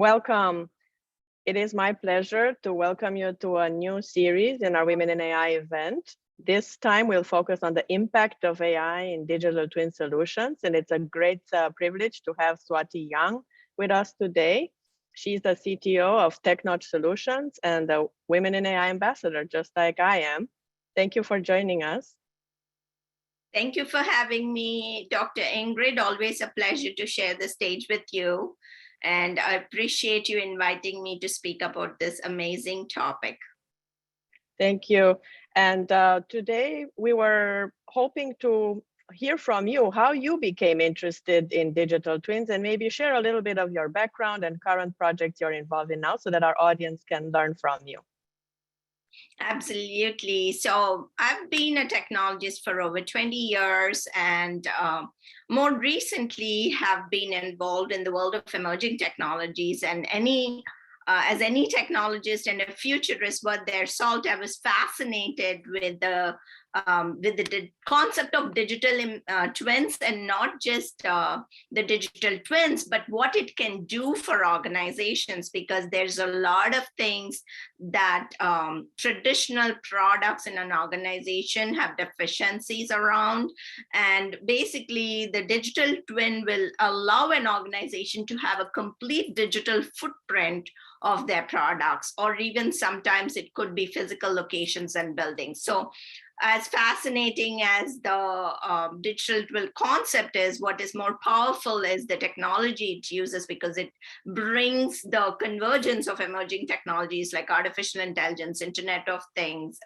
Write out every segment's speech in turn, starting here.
Welcome. It is my pleasure to welcome you to a new series in our Women in AI event. This time we'll focus on the impact of AI in digital twin solutions, and it's a great privilege to have Swati Young with us today. She's the CTO of TechNotch Solutions and the Women in AI ambassador, just like I am. Thank you for joining us. Thank you for having me, Dr. Ingrid. Always a pleasure to share the stage with you. And I appreciate you inviting me to speak about this amazing topic. Thank you. And today we were hoping to hear from you how you became interested in digital twins and maybe share a little bit of your background and current projects you're involved in now so that our audience can learn from you. Absolutely. So I've been a technologist for over 20 years and more recently have been involved in the world of emerging technologies and as any technologist and a futurist worth their salt, I was fascinated with the concept of digital twins, and not just the digital twins, but what it can do for organizations, because there's a lot of things that traditional products in an organization have deficiencies around. And basically, the digital twin will allow an organization to have a complete digital footprint of their products, or even sometimes it could be physical locations and buildings. So as fascinating as the digital twin concept is, what is more powerful is the technology it uses, because it brings the convergence of emerging technologies like artificial intelligence, Internet of Things,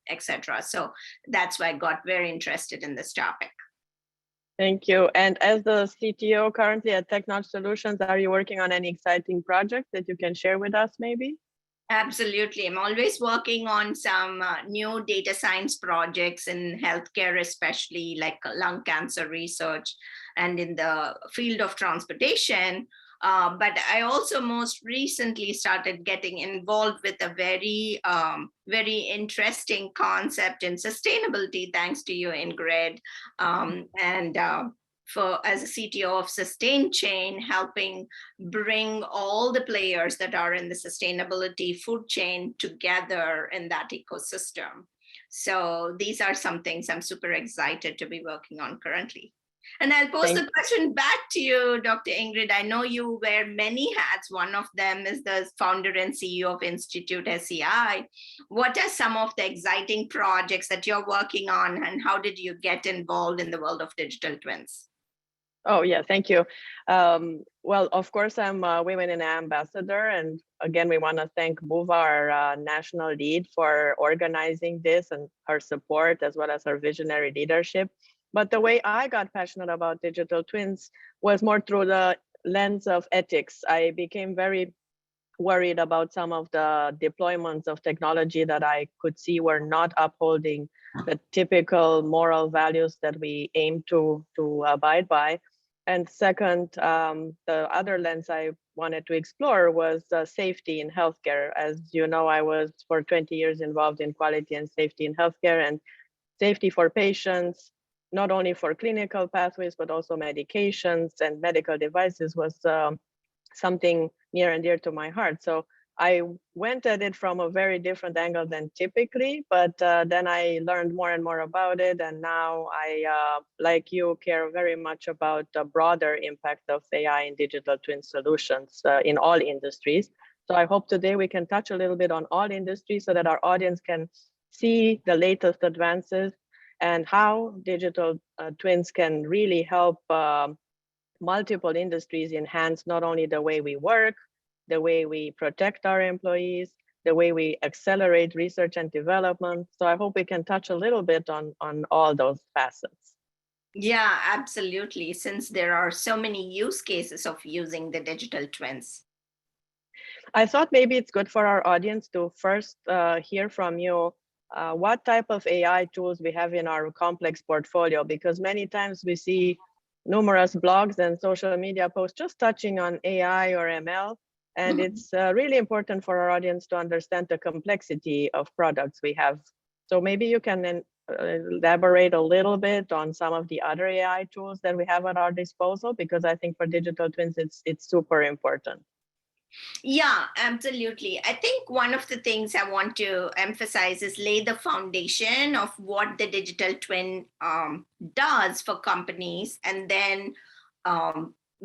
etc. So that's why I got very interested in this topic. Thank you. And as the CTO currently at TechNotch Solutions, are you working on any exciting projects that you can share with us maybe? Absolutely. I'm always working on some new data science projects in healthcare, especially like lung cancer research and in the field of transportation. But I also most recently started getting involved with a very, very interesting concept in sustainability, thanks to you, Ingrid. As a CTO of SustainChain, helping bring all the players that are in the sustainability food chain together in that ecosystem. So these are some things I'm super excited to be working on currently. And I'll pose the question back to you, Dr. Ingrid. I know you wear many hats. One of them is the founder and CEO of Institute SEI. What are some of the exciting projects that you're working on, and how did you get involved in the world of digital twins? Oh, yeah, thank you. Well, of course, I'm a Women in AI ambassador. And again, we want to thank Bhuva, our national lead, for organizing this and her support, as well as her visionary leadership. But the way I got passionate about digital twins was more through the lens of ethics. I became very worried about some of the deployments of technology that I could see were not upholding the typical moral values that we aim to abide by. And second, the other lens I wanted to explore was safety in healthcare. As you know, I was for 20 years involved in quality and safety in healthcare, and safety for patients, not only for clinical pathways, but also medications and medical devices was something near and dear to my heart. So I went at it from a very different angle than typically, but then I learned more and more about it. And now I, like you, care very much about the broader impact of AI in digital twin solutions in all industries. So I hope today we can touch a little bit on all industries so that our audience can see the latest advances and how digital twins can really help multiple industries enhance not only the way we work, the way we protect our employees, the way we accelerate research and development. So I hope we can touch a little bit on all those facets. Yeah, absolutely, since there are so many use cases of using the digital twins. I thought maybe it's good for our audience to first hear from you what type of AI tools we have in our complex portfolio, because many times we see numerous blogs and social media posts just touching on AI or ML. And it's really important for our audience to understand the complexity of products we have. So maybe you can elaborate a little bit on some of the other AI tools that we have at our disposal, because I think for digital twins, it's super important. Yeah, absolutely. I think one of the things I want to emphasize is lay the foundation of what the digital twin does for companies, and then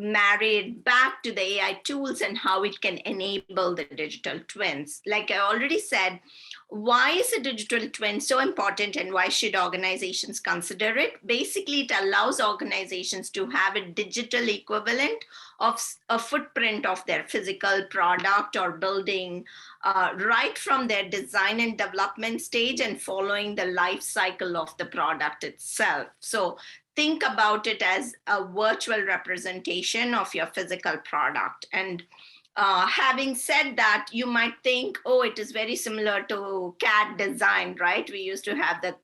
marry it back to the AI tools and how it can enable the digital twins. Like I already said, why is a digital twin so important and why should organizations consider it? Basically, it allows organizations to have a digital equivalent of a footprint of their physical product or building, right from their design and development stage and following the life cycle of the product itself. So think about it as a virtual representation of your physical product. And having said that, you might think, oh, it is very similar to CAD design, right? We used to have the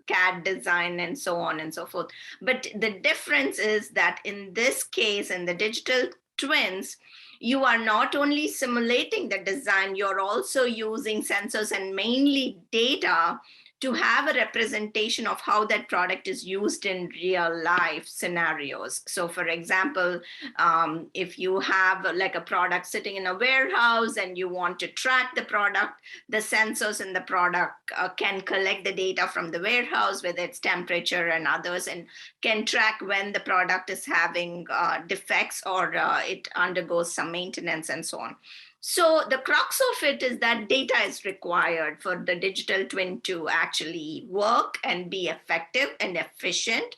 CAD design and so on and so forth. But the difference is that in this case, in the digital twins, you are not only simulating the design, you're also using sensors and mainly data to have a representation of how that product is used in real life scenarios. So for example, if you have like a product sitting in a warehouse and you want to track the product, the sensors in the product can collect the data from the warehouse with its temperature and others, and can track when the product is having defects or it undergoes some maintenance and so on. So the crux of it is that data is required for the digital twin to actually work and be effective and efficient.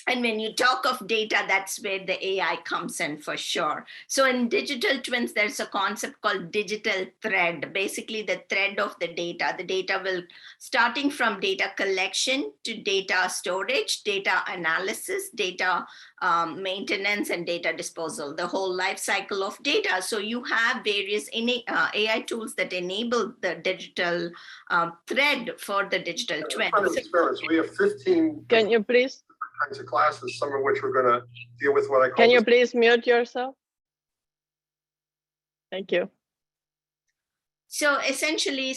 And when you talk of data, that's where the AI comes in for sure. So in digital twins, there's a concept called digital thread, basically the thread of the data. The data will, starting from data collection to data storage, data analysis, data maintenance, and data disposal, the whole life cycle of data. So you have various AI tools that enable the digital thread for the digital twin. From experience, we have 15 Can you please? kinds of classes, some of which we're going to deal with what I call. Can you please mute yourself? Thank you. So essentially,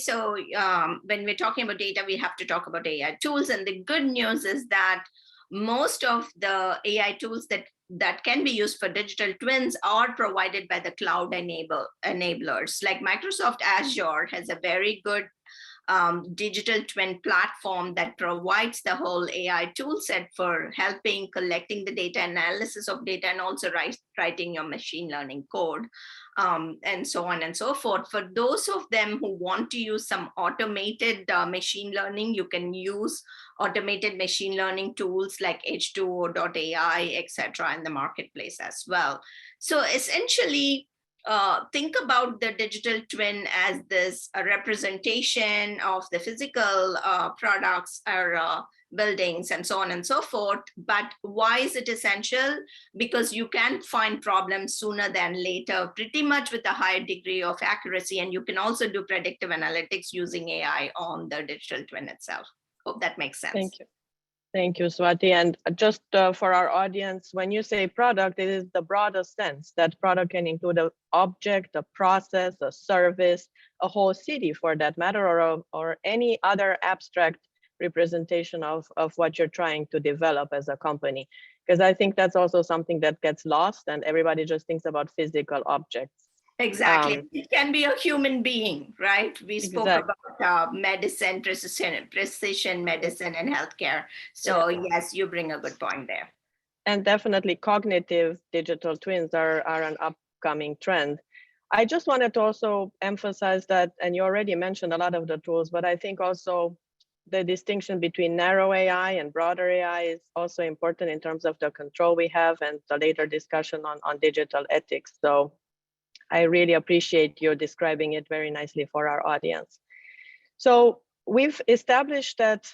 when we're talking about data, we have to talk about AI tools. And the good news is that most of the AI tools that can be used for digital twins are provided by the cloud enablers. Like Microsoft Azure has a very good digital twin platform that provides the whole AI tool set for helping collecting the data, analysis of data, and also writing your machine learning code, and so on and so forth. For those of them who want to use some automated machine learning, you can use automated machine learning tools like H2O.ai, etc. in the marketplace as well. So essentially, think about the digital twin as this representation of the physical products or buildings and so on and so forth. But why is it essential? Because you can find problems sooner than later, pretty much with a higher degree of accuracy. And you can also do predictive analytics using AI on the digital twin itself. Hope that makes sense. Thank you. Thank you, Swati. And just for our audience, when you say product, it is the broadest sense. That product can include an object, a process, a service, a whole city for that matter, or any other abstract representation of what you're trying to develop as a company. Because I think that's also something that gets lost and everybody just thinks about physical objects. Exactly. It can be a human being, right? We spoke about medicine, precision medicine and healthcare. So yes, you bring a good point there. And definitely cognitive digital twins are an upcoming trend. I just wanted to also emphasize that, and you already mentioned a lot of the tools, but I think also the distinction between narrow AI and broader AI is also important in terms of the control we have and the later discussion on digital ethics. So I really appreciate you describing it very nicely for our audience. So we've established that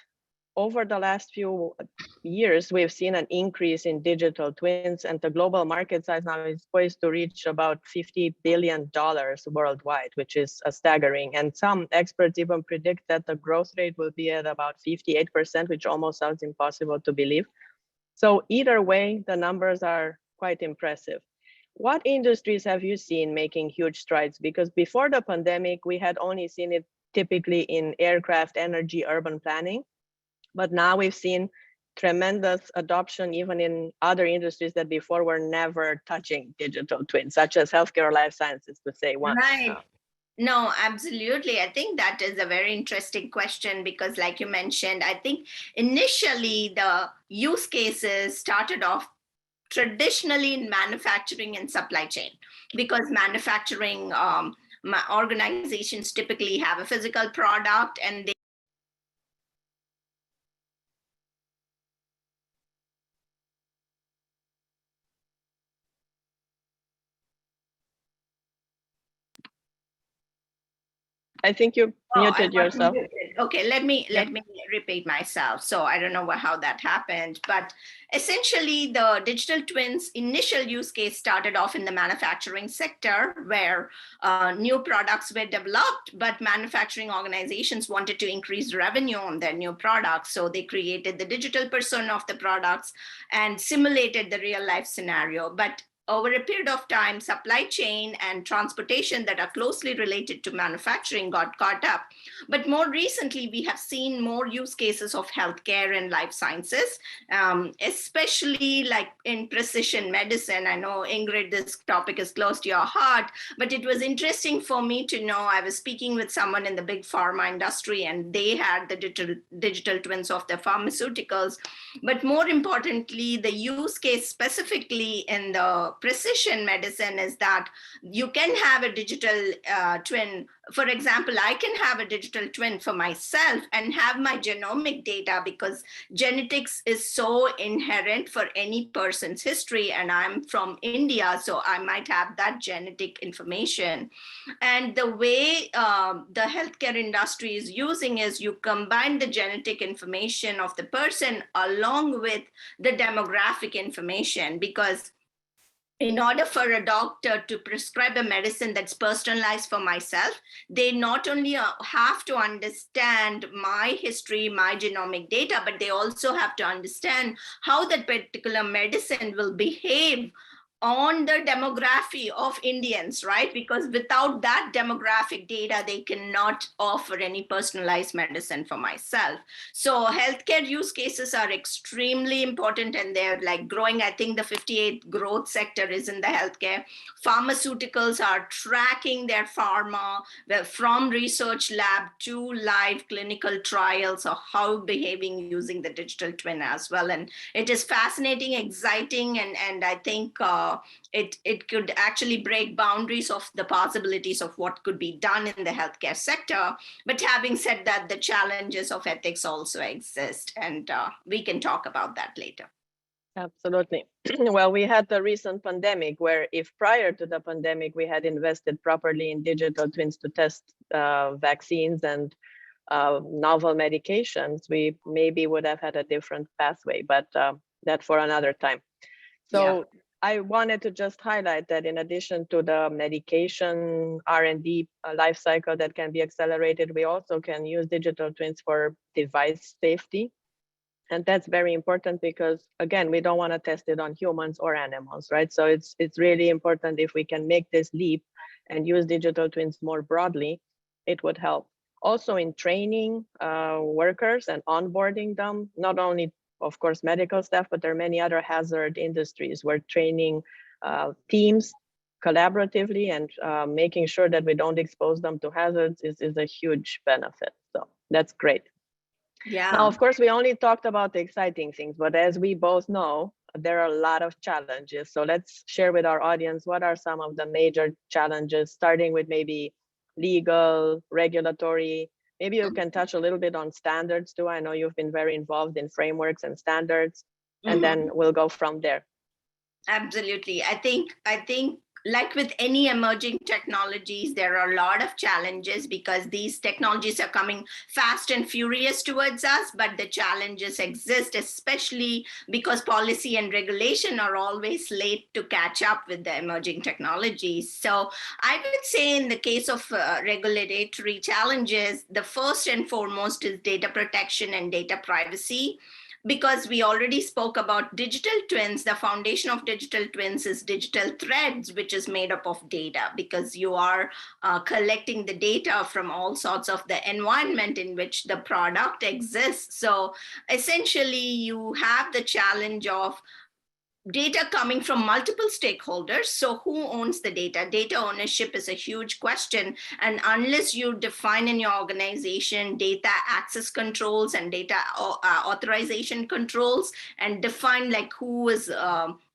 over the last few years, we've seen an increase in digital twins, and the global market size now is poised to reach about $50 billion worldwide, which is staggering. And some experts even predict that the growth rate will be at about 58%, which almost sounds impossible to believe. So either way, the numbers are quite impressive. What industries have you seen making huge strides? Because before the pandemic, we had only seen it typically in aircraft, energy, urban planning. But now we've seen tremendous adoption even in other industries that before were never touching digital twins, such as healthcare or life sciences, to say one. Right. No, absolutely. I think that is a very interesting question because, like you mentioned, I think initially the use cases started off traditionally in manufacturing and supply chain because manufacturing organizations typically have a physical product and they I think you muted yourself. Okay, let me repeat myself. So I don't know how that happened, but essentially the digital twins initial use case started off in the manufacturing sector where new products were developed, but manufacturing organizations wanted to increase revenue on their new products. So they created the digital persona of the products and simulated the real life scenario. But over a period of time, supply chain and transportation that are closely related to manufacturing got caught up. But more recently, we have seen more use cases of healthcare and life sciences, especially like in precision medicine. I know, Ingrid, this topic is close to your heart, but it was interesting for me to know. I was speaking with someone in the big pharma industry, and they had the digital twins of their pharmaceuticals. But more importantly, the use case specifically in the precision medicine is that you can have a digital twin. For example, I can have a digital twin for myself and have my genomic data because genetics is so inherent for any person's history. And I'm from India, so I might have that genetic information. And the way the healthcare industry is using is you combine the genetic information of the person along with the demographic information, because in order for a doctor to prescribe a medicine that's personalized for myself, they not only have to understand my history, my genomic data, but they also have to understand how that particular medicine will behave on the demography of Indians, right? Because without that demographic data, they cannot offer any personalized medicine for myself. So healthcare use cases are extremely important and they're like growing. I think the 58th growth sector is in the healthcare. Pharmaceuticals are tracking their pharma from research lab to live clinical trials of how behaving using the digital twin as well. And it is fascinating, exciting, and I think it could actually break boundaries of the possibilities of what could be done in the healthcare sector. But having said that, the challenges of ethics also exist, and we can talk about that later. Absolutely. Well, we had the recent pandemic where if prior to the pandemic, we had invested properly in digital twins to test vaccines and novel medications, we maybe would have had a different pathway, but that for another time. So yeah. I wanted to just highlight that in addition to the medication R&D life cycle that can be accelerated, we also can use digital twins for device safety. And that's very important because, again, we don't want to test it on humans or animals, right? So it's really important if we can make this leap and use digital twins more broadly, it would help. Also in training workers and onboarding them, not only of course, medical staff, but there are many other hazard industries where training teams collaboratively and making sure that we don't expose them to hazards is a huge benefit. So that's great. Yeah. Now, of course, we only talked about the exciting things, but as we both know, there are a lot of challenges. So let's share with our audience what are some of the major challenges, starting with maybe legal, regulatory. Maybe you can touch a little bit on standards too. I know you've been very involved in frameworks and standards, and then we'll go from there. Absolutely. I think like with any emerging technologies, there are a lot of challenges because these technologies are coming fast and furious towards us, but the challenges exist, especially because policy and regulation are always late to catch up with the emerging technologies. So I would say in the case of regulatory challenges, the first and foremost is data protection and data privacy. because we already spoke about digital twins, the foundation of digital twins is digital threads, which is made up of data, because you are collecting the data from all sorts of the environment in which the product exists. So essentially, you have the challenge of data coming from multiple stakeholders. So who owns the data? Data ownership is a huge question. And unless you define in your organization data access controls and data authorization controls, and define like who is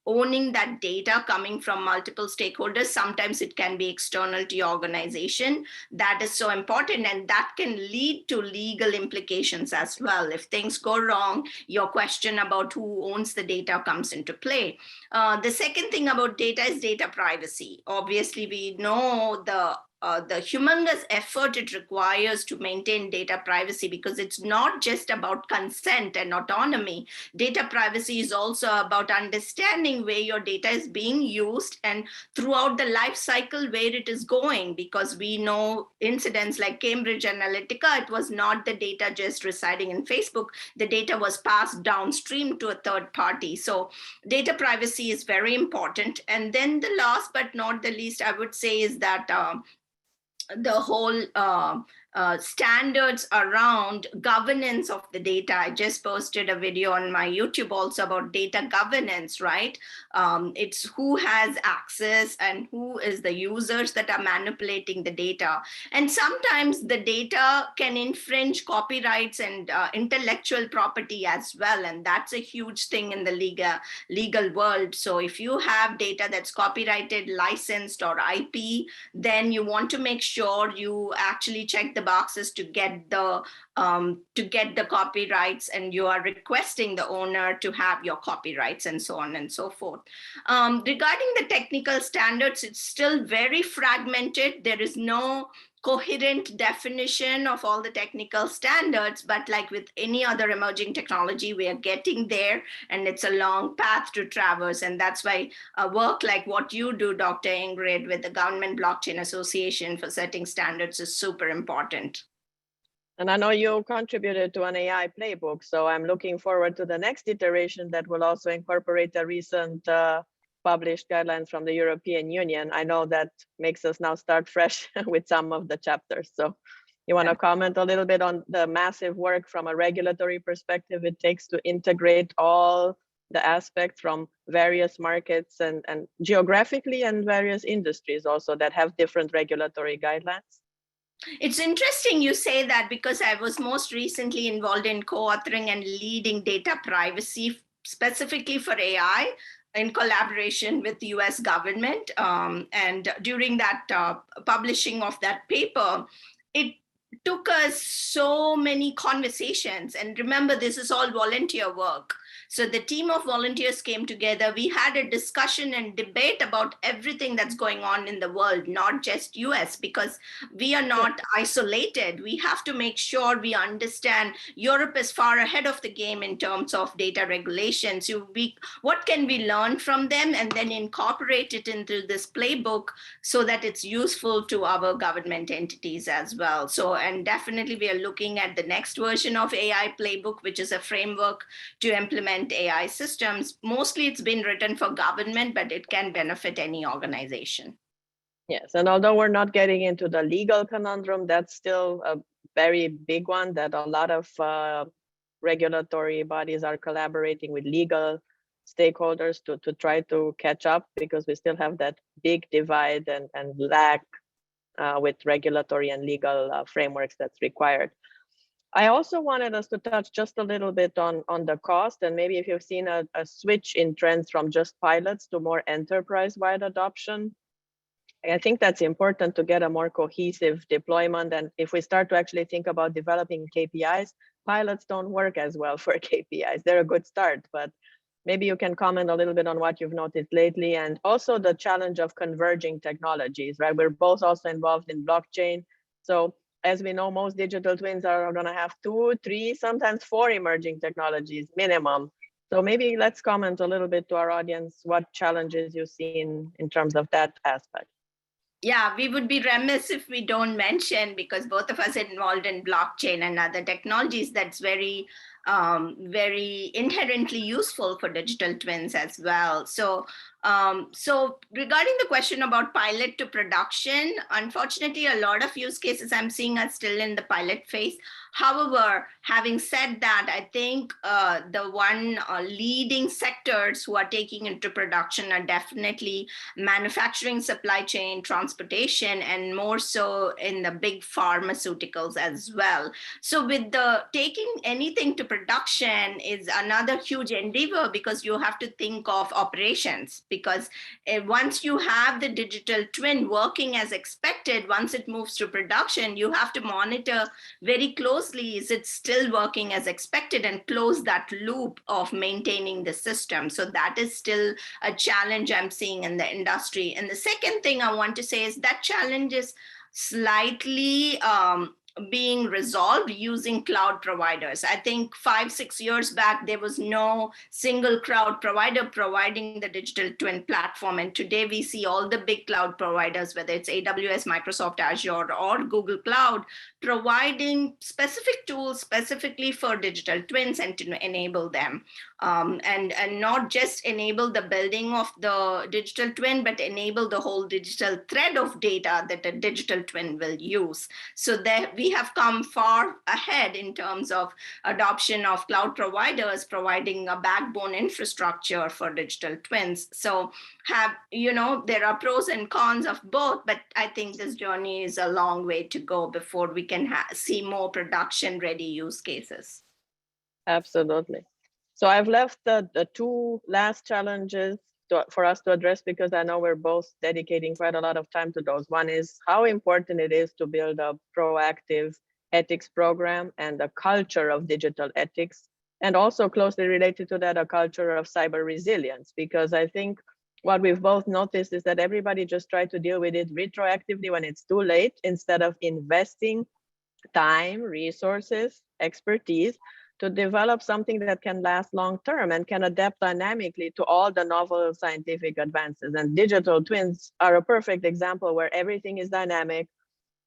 owning that data coming from multiple stakeholders, sometimes it can be external to your organization. That is so important, and that can lead to legal implications as well. If things go wrong, your question about who owns the data comes into play. The second thing about data is data privacy. Obviously, we know the humongous effort it requires to maintain data privacy, because it's not just about consent and autonomy. Data privacy is also about understanding where your data is being used and throughout the life cycle where it is going, because we know incidents like Cambridge Analytica, it was not the data just residing in Facebook, the data was passed downstream to a third party. So data privacy is very important. And then the last but not the least, I would say, is that the whole standards around governance of the data. I just posted a video on my YouTube also about data governance, right? It's who has access and who is the users that are manipulating the data. And sometimes the data can infringe copyrights and intellectual property as well. And that's a huge thing in the legal world. So if you have data that's copyrighted, licensed, or IP, then you want to make sure you actually check the boxes to get the copyrights, and you are requesting the owner to have your copyrights, and so on and so forth. Regarding the technical standards, it's still very fragmented. There is no coherent definition of all the technical standards, but like with any other emerging technology, we are getting there, and it's a long path to traverse. And that's why work like what you do, Dr. Ingrid, with the Government Blockchain Association for setting standards is super important. And I know you contributed to an AI playbook, so I'm looking forward to the next iteration that will also incorporate the recent published guidelines from the European Union. I know that makes us now start fresh with some of the chapters. So you want to comment a little bit on the massive work from a regulatory perspective it takes to integrate all the aspects from various markets and geographically, and various industries also that have different regulatory guidelines? It's interesting you say that, because I was most recently involved in co-authoring and leading data privacy specifically for AI in collaboration with the US government. And during that publishing of that paper, it took us so many conversations. And remember, this is all volunteer work. So the team of volunteers came together. We had a discussion and debate about everything that's going on in the world, not just US, because we are not isolated. We have to make sure we understand Europe is far ahead of the game in terms of data regulations. What can we learn from them, and then incorporate it into this playbook so that it's useful to our government entities as well. So, and definitely we are looking at the next version of AI playbook, which is a framework to implement AI systems. Mostly it's been written for government, but it can benefit any organization. Yes, and although we're not getting into the legal conundrum, that's still a very big one that a lot of regulatory bodies are collaborating with legal stakeholders to try to catch up, because we still have that big divide and lack with regulatory and legal frameworks that's required. I also wanted us to touch just a little bit on the cost, and maybe if you've seen a switch in trends from just pilots to more enterprise-wide adoption. I think that's important to get a more cohesive deployment. And if we start to actually think about developing KPIs, pilots don't work as well for KPIs. They're a good start, but maybe you can comment a little bit on what you've noticed lately, and also the challenge of converging technologies, right? We're both also involved in blockchain. So as we know, most digital twins are going to have 2, 3, sometimes 4 emerging technologies minimum. So maybe let's comment a little bit to our audience what challenges you see in terms of that aspect. Yeah, we would be remiss if we don't mention, because both of us are involved in blockchain and other technologies, that's very very inherently useful for digital twins as well. So regarding the question about pilot to production, unfortunately, a lot of use cases I'm seeing are still in the pilot phase. However, having said that, I think the one leading sectors who are taking into production are definitely manufacturing, supply chain, transportation, and more so in the big pharmaceuticals as well. So with the taking anything to production is another huge endeavor, because you have to think of operations, because once you have the digital twin working as expected, once it moves to production, you have to monitor very closely, is it still working as expected, and close that loop of maintaining the system. So that is still a challenge I'm seeing in the industry. And the second thing I want to say is that challenge is slightly being resolved using cloud providers. I think 5-6 years back, there was no single cloud provider providing the digital twin platform. And today we see all the big cloud providers, whether it's AWS, Microsoft Azure, or Google Cloud, providing specific tools specifically for digital twins and to enable them. And not just enable the building of the digital twin, but enable the whole digital thread of data that a digital twin will use. So there we have come far ahead in terms of adoption of cloud providers providing a backbone infrastructure for digital twins. So there are pros and cons of both, but I think this journey is a long way to go before we can see more production ready use cases. Absolutely. So I've left the two last challenges for us to address, because I know we're both dedicating quite a lot of time to those. One is how important it is to build a proactive ethics program and a culture of digital ethics, and also closely related to that, a culture of cyber resilience, because I think what we've both noticed is that everybody just tried to deal with it retroactively when it's too late, instead of investing time, resources, expertise to develop something that can last long term and can adapt dynamically to all the novel scientific advances. And digital twins are a perfect example where everything is dynamic,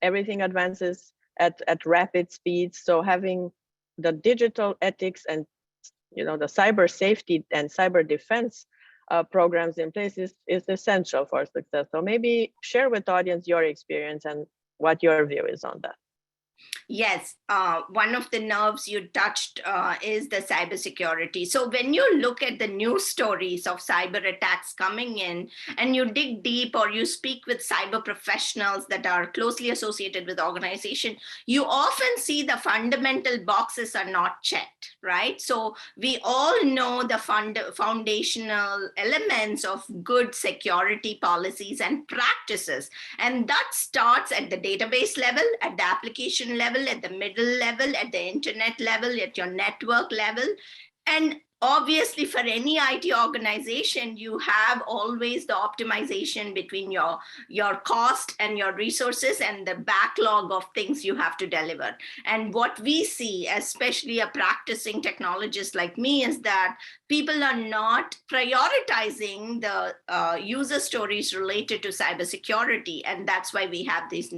everything advances at rapid speed. So having the digital ethics and the cyber safety and cyber defense programs in place is essential for success. So maybe share with the audience your experience and what your view is on that. Yes, one of the nerves you touched is the cybersecurity. So when you look at the news stories of cyber attacks coming in, and you dig deep or you speak with cyber professionals that are closely associated with organization, you often see the fundamental boxes are not checked, right? So we all know the foundational elements of good security policies and practices. And that starts at the database level, at the application level, at the middle level, at the internet level, at your network level. And obviously, for any IT organization, you have always the optimization between your cost and your resources and the backlog of things you have to deliver. And what we see, especially a practicing technologist like me, is that people are not prioritizing the user stories related to cybersecurity. And that's why we have these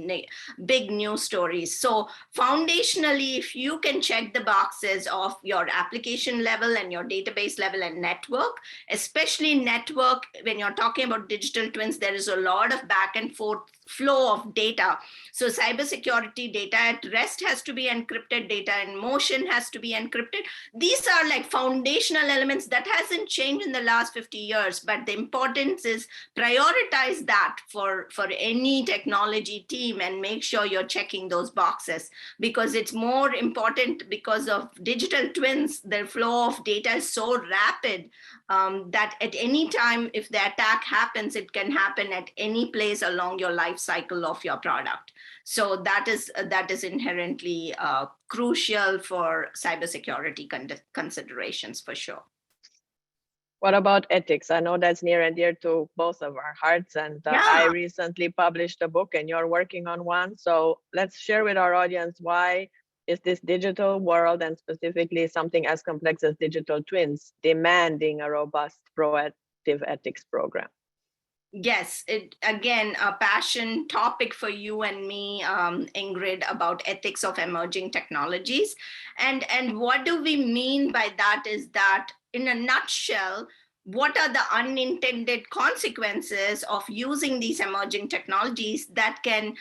big news stories. So foundationally, if you can check the boxes of your application level and your database level and network, especially network, when you're talking about digital twins, there is a lot of back and forth flow of data. So cybersecurity, data at rest has to be encrypted, data in motion has to be encrypted. These are like foundational elements that hasn't changed in the last 50 years, but the importance is prioritize that for any technology team and make sure you're checking those boxes, because it's more important because of digital twins. The flow of data is so rapid that at any time, if the attack happens, it can happen at any place along your life cycle of your product. So that is inherently crucial for cybersecurity considerations for sure. What about ethics? I know that's near and dear to both of our hearts. And I recently published a book and you're working on one. So let's share with our audience, why is this digital world, and specifically something as complex as digital twins, demanding a robust proactive ethics program? Yes, it again a passion topic for you and me, Ingrid, about ethics of emerging technologies, and what do we mean by that is that, in a nutshell, what are the unintended consequences of using these emerging technologies that can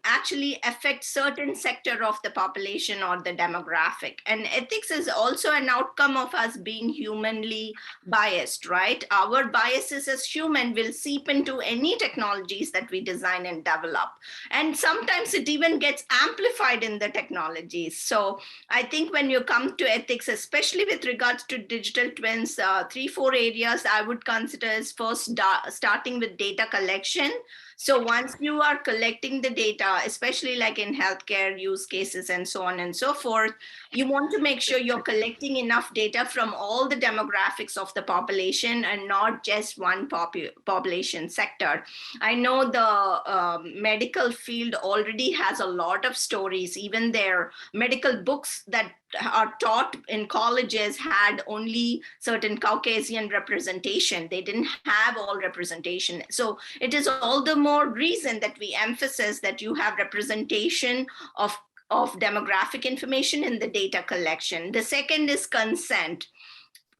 actually affect certain sector of the population or the demographic? And ethics is also an outcome of us being humanly biased, right? Our biases as human will seep into any technologies that we design and develop. And sometimes it even gets amplified in the technologies. So I think when you come to ethics, especially with regards to digital twins, 3, 4 areas I would consider as first starting with data collection. So once you are collecting the data, especially like in healthcare use cases and so on and so forth, you want to make sure you're collecting enough data from all the demographics of the population and not just one population sector. I know the medical field already has a lot of stories. Even their medical books that are taught in colleges had only certain Caucasian representation. They didn't have all representation. So it is all the more reason that we emphasize that you have representation of demographic information in the data collection. The second is consent.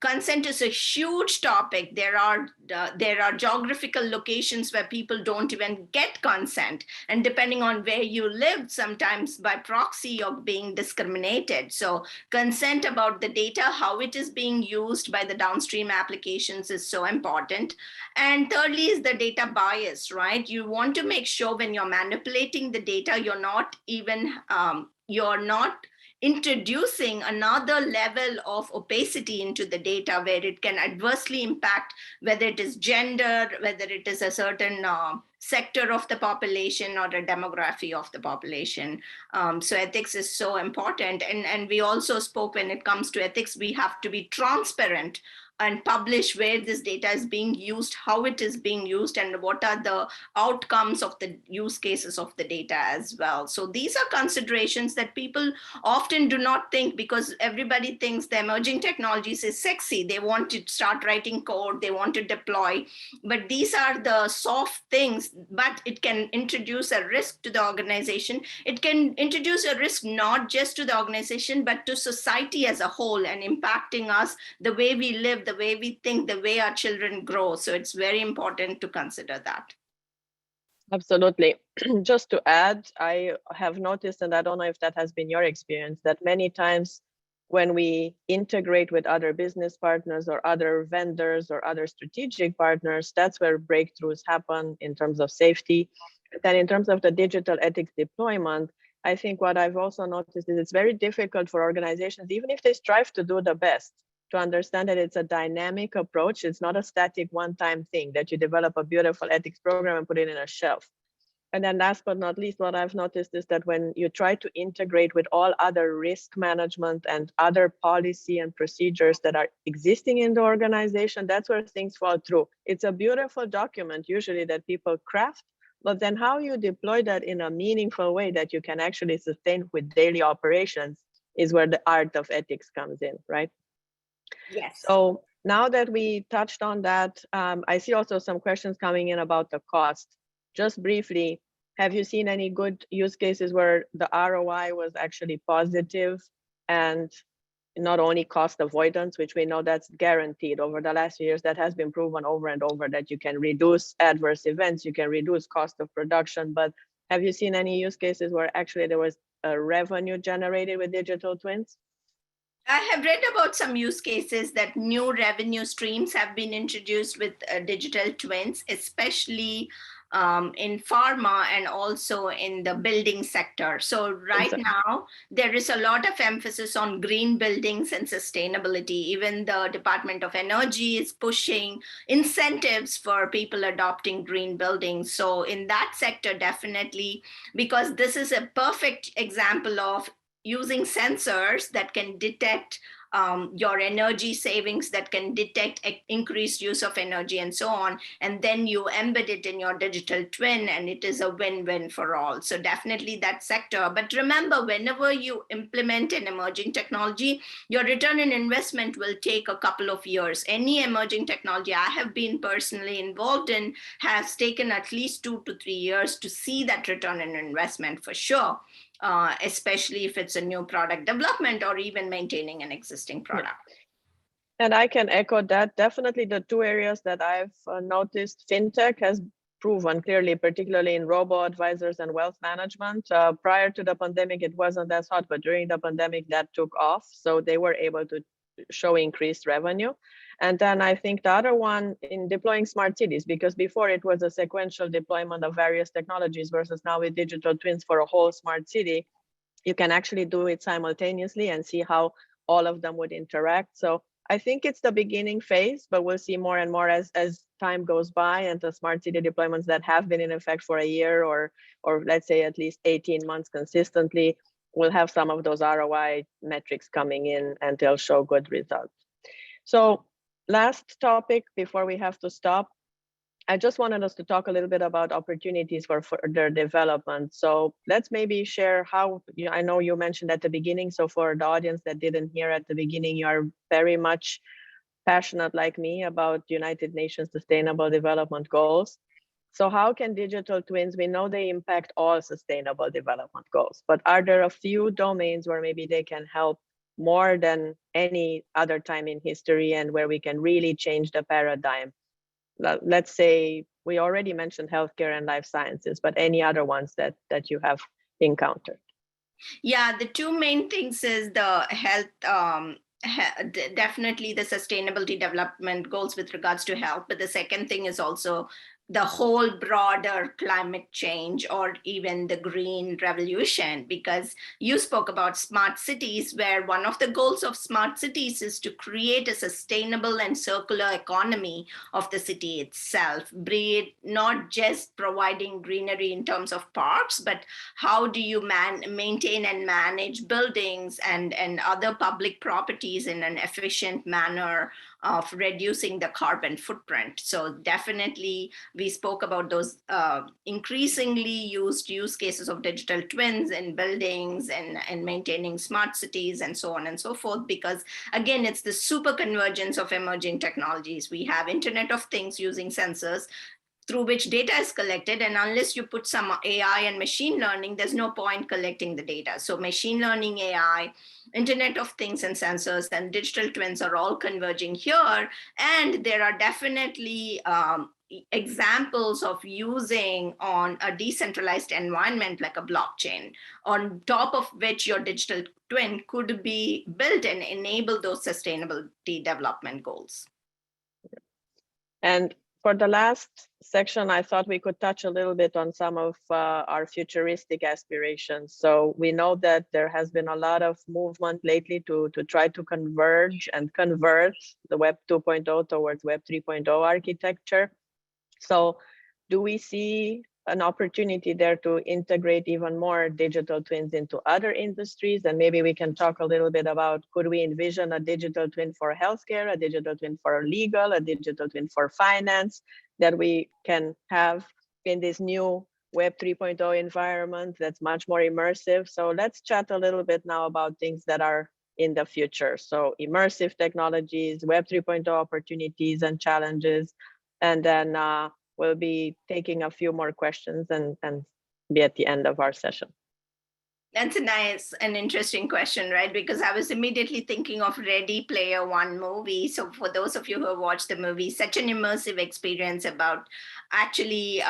Consent is a huge topic. There are geographical locations where people don't even get consent, and depending on where you live, sometimes by proxy you're being discriminated. So consent about the data, how it is being used by the downstream applications, is so important. And thirdly is the data bias, right? You want to make sure when you're manipulating the data, you're not introducing another level of opacity into the data where it can adversely impact whether it is gender, whether it is a certain sector of the population or a demography of the population. So ethics is so important. And we also spoke, when it comes to ethics, we have to be transparent and publish where this data is being used, how it is being used, and what are the outcomes of the use cases of the data as well. So these are considerations that people often do not think, because everybody thinks the emerging technologies is sexy. They want to start writing code, they want to deploy, but these are the soft things. But it can introduce a risk to the organization. It can introduce a risk not just to the organization, but to society as a whole, and impacting us, the way we live, the way we think, the way our children grow. So it's very important to consider that. Absolutely. Just to add, I have noticed, and I don't know if that has been your experience, that many times when we integrate with other business partners or other vendors or other strategic partners, that's where breakthroughs happen in terms of safety. Then in terms of the digital ethics deployment, I think what I've also noticed is it's very difficult for organizations, even if they strive to do the best, to understand that it's a dynamic approach. It's not a static one-time thing that you develop a beautiful ethics program and put it in a shelf. And then last but not least, what I've noticed is that when you try to integrate with all other risk management and other policy and procedures that are existing in the organization, that's where things fall through. It's a beautiful document usually that people craft, but then how you deploy that in a meaningful way that you can actually sustain with daily operations is where the art of ethics comes in, right? Yes. So now that we touched on that, I see also some questions coming in about the cost. Just briefly, have you seen any good use cases where the ROI was actually positive, and not only cost avoidance, which we know that's guaranteed over the last few years, that has been proven over and over that you can reduce adverse events, you can reduce cost of production, but have you seen any use cases where actually there was a revenue generated with digital twins? I have read about some use cases that new revenue streams have been introduced with digital twins, especially in pharma and also in the building sector. So right now, there is a lot of emphasis on green buildings and sustainability. Even the Department of Energy is pushing incentives for people adopting green buildings. So in that sector, definitely, because this is a perfect example of using sensors that can detect your energy savings that can detect increased use of energy and so on. And then you embed it in your digital twin, and it is a win-win for all. So definitely that sector. But remember, whenever you implement an emerging technology, your return on investment will take a couple of years. Any emerging technology I have been personally involved in has taken at least 2 to 3 years to see that return on investment for sure. Especially if it's a new product development or even maintaining an existing product. And I can echo that. Definitely the two areas that I've noticed, fintech has proven clearly, particularly in robo-advisors and wealth management. Prior to the pandemic, it wasn't as hot, but during the pandemic, that took off. So they were able to show increased revenue. And then I think the other one in deploying smart cities, because before it was a sequential deployment of various technologies versus now with digital twins for a whole smart city, you can actually do it simultaneously and see how all of them would interact. So I think it's the beginning phase, but we'll see more and more as time goes by, and the smart city deployments that have been in effect for a year or let's say at least 18 months consistently will have some of those ROI metrics coming in, and they'll show good results. So last topic before we have to stop, I just wanted us to talk a little bit about opportunities for further development. So let's maybe share how, I know you mentioned at the beginning, so for the audience that didn't hear at the beginning, you are very much passionate like me about United Nations Sustainable Development Goals. So how can digital twins, we know they impact all sustainable development goals, but are there a few domains where maybe they can help more than any other time in history and where we can really change the paradigm? Let's say we already mentioned healthcare and life sciences, but any other ones that you have encountered? Yeah, the two main things is the health, definitely the sustainability development goals with regards to health. But the second thing is also the whole broader climate change or even the green revolution, because you spoke about smart cities, where one of the goals of smart cities is to create a sustainable and circular economy of the city itself, be it not just providing greenery in terms of parks, but how do you maintain and manage buildings and other public properties in an efficient manner of reducing the carbon footprint. So definitely we spoke about those increasingly used use cases of digital twins in buildings and maintaining smart cities and so on and so forth, because again, it's the super convergence of emerging technologies. We have Internet of Things using sensors through which data is collected. And unless you put some AI and machine learning, there's no point collecting the data. So machine learning, AI, Internet of Things and sensors and digital twins are all converging here. And there are definitely examples of using on a decentralized environment like a blockchain, on top of which your digital twin could be built and enable those sustainability development goals. And for the last section, I thought we could touch a little bit on some of our futuristic aspirations. So we know that there has been a lot of movement lately to try to converge and convert the Web 2.0 towards Web 3.0 architecture. So do we see an opportunity there to integrate even more digital twins into other industries? And maybe we can talk a little bit about, could we envision a digital twin for healthcare, a digital twin for legal, a digital twin for finance that we can have in this new Web 3.0 environment that's much more immersive? So let's chat a little bit now about things that are in the future. So immersive technologies, Web 3.0 opportunities and challenges, and then we'll be taking a few more questions and be at the end of our session. That's a nice and interesting question, right? Because I was immediately thinking of Ready Player One movie. So for those of you who have watched the movie, such an immersive experience about actually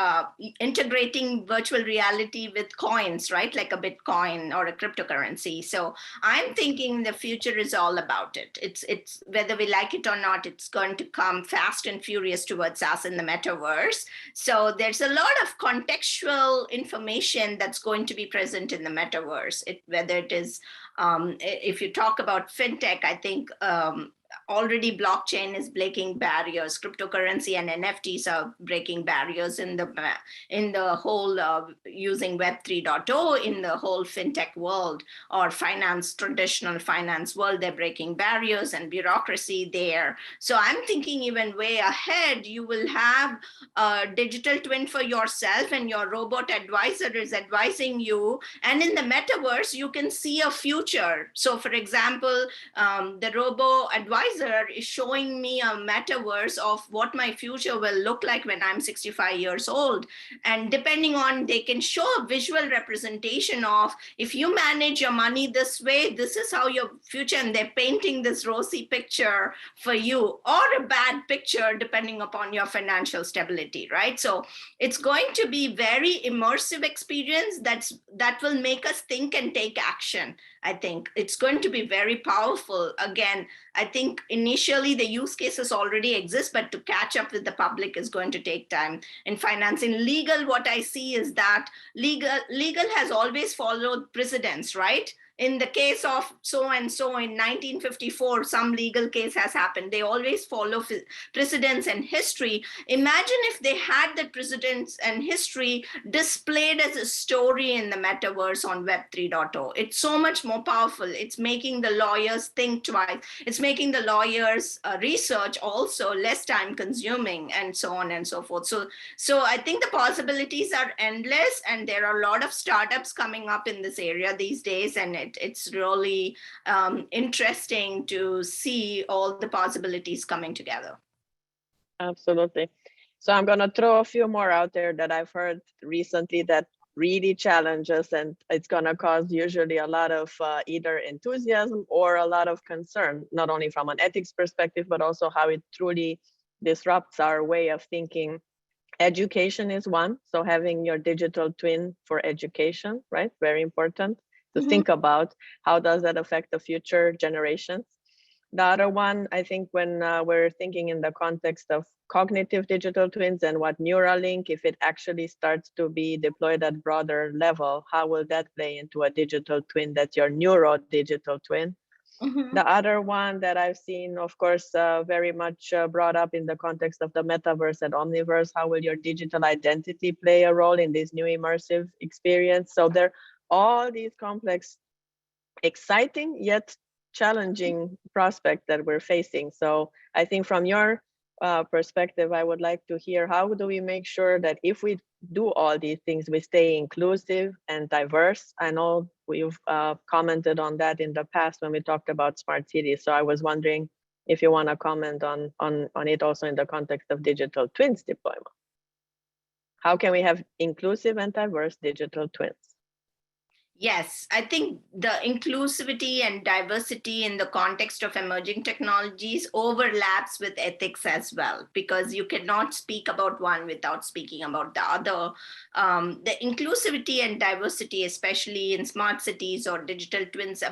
integrating virtual reality with coins, right? Like a Bitcoin or a cryptocurrency. So I'm thinking the future is all about it. It's whether we like it or not, it's going to come fast and furious towards us in the metaverse. So there's a lot of contextual information that's going to be present in the metaverse. Whether it is, if you talk about fintech, I think already blockchain is breaking barriers. Cryptocurrency and NFTs are breaking barriers in the whole using Web 3.0 in the whole fintech world or traditional finance world. They're breaking barriers and bureaucracy there. So I'm thinking even way ahead, you will have a digital twin for yourself, and your robot advisor is advising you. And in the metaverse, you can see a future. So for example, the robo advisor is showing me a metaverse of what my future will look like when I'm 65 years old. And depending on, they can show a visual representation of, if you manage your money this way, this is how your future, and they're painting this rosy picture for you, or a bad picture depending upon your financial stability, right? So it's going to be very immersive experience that will make us think and take action. I think it's going to be very powerful. Again, I think initially the use cases already exist, but to catch up with the public is going to take time. In finance, in legal, what I see is that legal has always followed precedents, right? In the case of so and so in 1954, some legal case has happened. They always follow precedents and history. Imagine if they had the precedents and history displayed as a story in the metaverse on Web 3.0. It's so much more powerful. It's making the lawyers think twice. It's making the lawyers research also less time consuming, and so on and so forth. So I think the possibilities are endless, and there are a lot of startups coming up in this area these days, and it's really interesting to see all the possibilities coming together. Absolutely. So I'm going to throw a few more out there that I've heard recently that really challenges, and it's going to cause usually a lot of either enthusiasm or a lot of concern, not only from an ethics perspective, but also how it truly disrupts our way of thinking. Education is one. So having your digital twin for education, right? Very important to think about how does that affect the future generations. The other one, I think when we're thinking in the context of cognitive digital twins and what Neuralink, if it actually starts to be deployed at broader level, how will that play into a digital twin that's your neuro digital twin? The other one that I've seen, of course, very much brought up in the context of the metaverse and omniverse, how will your digital identity play a role in this new immersive experience? So there are all these complex, exciting yet challenging prospects that we're facing. So I think from your perspective, I would like to hear, how do we make sure that if we do all these things, we stay inclusive and diverse? I know we've commented on that in the past when we talked about smart cities. So I was wondering if you want to comment on it also in the context of digital twins deployment. How can we have inclusive and diverse digital twins? Yes, I think the inclusivity and diversity in the context of emerging technologies overlaps with ethics as well, because you cannot speak about one without speaking about the other. The inclusivity and diversity, especially in smart cities or digital twins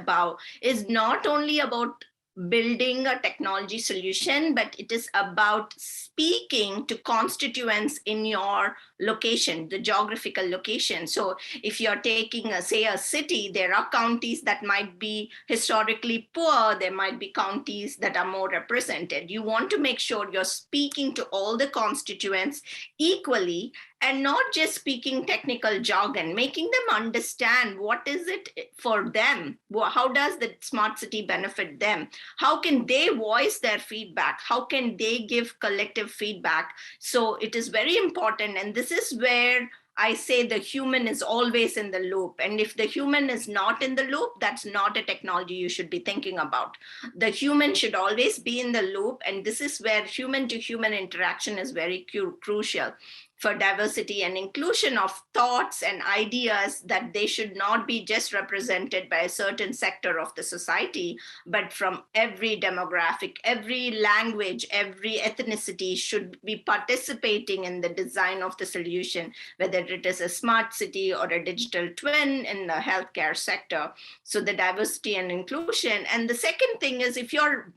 is not only about building a technology solution, but it is about speaking to constituents in your location, the geographical location. So if you're taking, say, a city, there are counties that might be historically poor, there might be counties that are more represented. You want to make sure you're speaking to all the constituents equally, and not just speaking technical jargon, making them understand what is it for them. How does the smart city benefit them? How can they voice their feedback? How can they give collective feedback? So it is very important. And this is where I say the human is always in the loop. And if the human is not in the loop, that's not a technology you should be thinking about. The human should always be in the loop. And this is where human to human interaction is very crucial for diversity and inclusion of thoughts and ideas, that they should not be just represented by a certain sector of the society, but from every demographic, every language, every ethnicity should be participating in the design of the solution, whether it is a smart city or a digital twin in the healthcare sector. So the diversity and inclusion. And the second thing is, if you're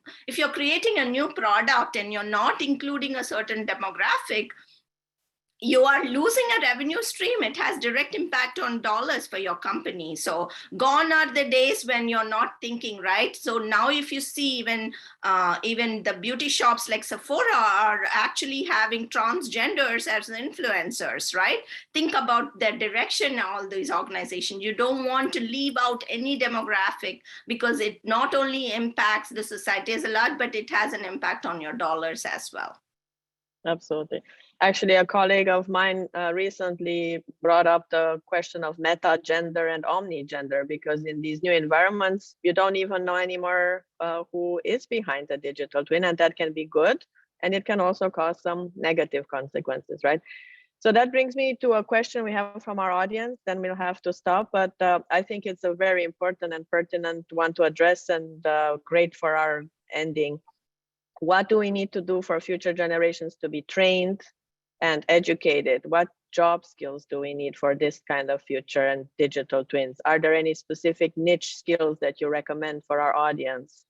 creating a new product and you're not including a certain demographic, you are losing a revenue stream. It has direct impact on dollars for your company. So gone are the days when you're not thinking, right? So now if you see even the beauty shops like Sephora are actually having transgenders as influencers, right? Think about the direction all these organizations. You don't want to leave out any demographic because it not only impacts the society as a lot, but it has an impact on your dollars as well. Absolutely. Actually, a colleague of mine recently brought up the question of meta gender and omni-gender, because in these new environments, you don't even know anymore who is behind the digital twin, and that can be good. And it can also cause some negative consequences, right? So that brings me to a question we have from our audience, then we'll have to stop. But I think it's a very important and pertinent one to address, and great for our ending. What do we need to do for future generations to be trained and educated? What job skills do we need for this kind of future and digital twins? Are there any specific niche skills that you recommend for our audience?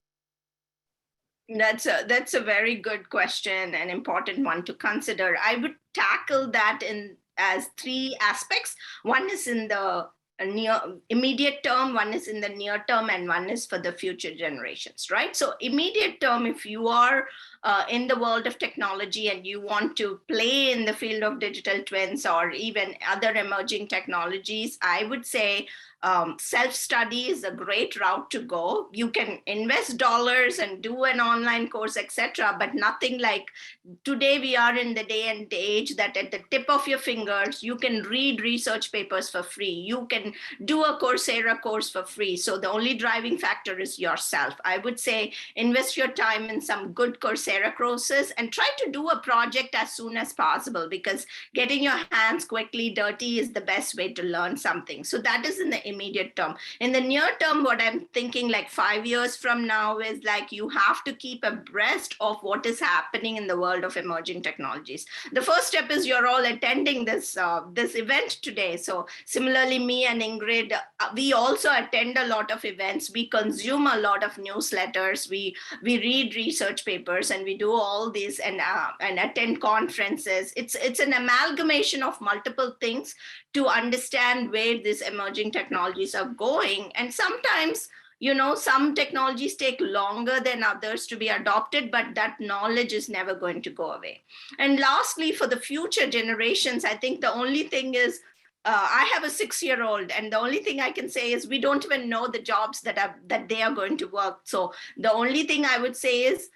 That's a very good question, an important one to consider. I would tackle that in as three aspects. One is in the near immediate term, one is in the near term, and one is for the future generations, right? So immediate term, if you are in the world of technology and you want to play in the field of digital twins or even other emerging technologies, I would say self-study is a great route to go. You can invest dollars and do an online course, etc., but nothing like today. We are in the day and age that at the tip of your fingers, you can read research papers for free. You can do a Coursera course for free. So the only driving factor is yourself. I would say invest your time in some good Coursera courses and try to do a project as soon as possible, because getting your hands quickly dirty is the best way to learn something. So that is in the immediate term. In the near term, what I'm thinking like 5 years from now is like you have to keep abreast of what is happening in the world of emerging technologies. The first step is you're all attending this event today. So similarly, me and Ingrid, we also attend a lot of events. We consume a lot of newsletters. We read research papers, and we do all these and attend conferences. It's an amalgamation of multiple things to understand where these emerging technologies are going. And sometimes, some technologies take longer than others to be adopted, but that knowledge is never going to go away. And lastly, for the future generations, I think the only thing is, I have a 6-year-old, and the only thing I can say is we don't even know the jobs that they are going to work. So the only thing I would say is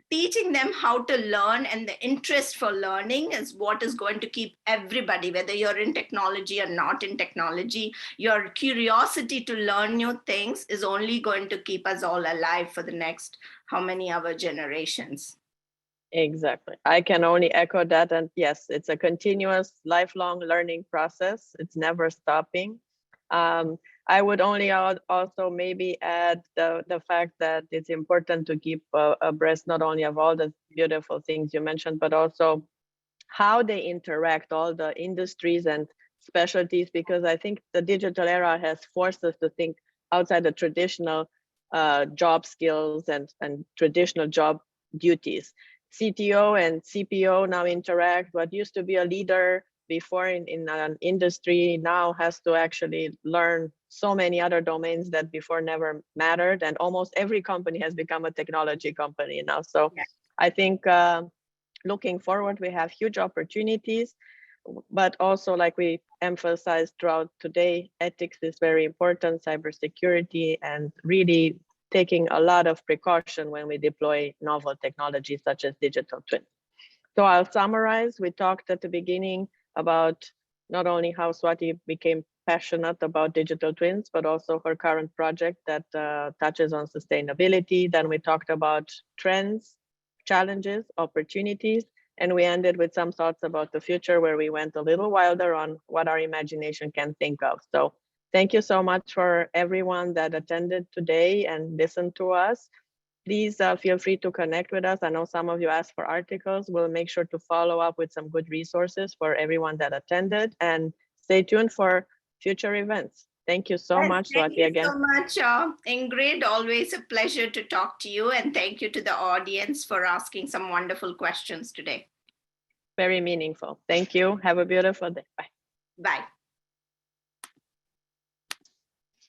teaching them how to learn, and the interest for learning is what is going to keep everybody, whether you're in technology or not in technology, your curiosity to learn new things is only going to keep us all alive for the next how many other generations. Exactly. I can only echo that. And yes, it's a continuous lifelong learning process. It's never stopping. I would only also maybe add the fact that it's important to keep abreast not only of all the beautiful things you mentioned, but also how they interact, all the industries and specialties, because I think the digital era has forced us to think outside the traditional job skills and traditional job duties. CTO and CPO now interact. What used to be a leader before in an industry now has to actually learn so many other domains that before never mattered. And almost every company has become a technology company now. So yeah. I think looking forward, we have huge opportunities, but also like we emphasized throughout today, ethics is very important, cybersecurity, and really taking a lot of precaution when we deploy novel technologies such as digital twins. So I'll summarize. We talked at the beginning about not only how Swati became passionate about digital twins, but also her current project that touches on sustainability. Then we talked about trends, challenges, opportunities, and we ended with some thoughts about the future where we went a little wilder on what our imagination can think of. So thank you so much for everyone that attended today and listened to us. Please feel free to connect with us. I know some of you asked for articles. We'll make sure to follow up with some good resources for everyone that attended, and stay tuned for future events. Thank you so much, Swati, again. Thank you so much, Ingrid. Always a pleasure to talk to you, and thank you to the audience for asking some wonderful questions today. very meaningful. Thank you. Have a beautiful day. Bye. Bye.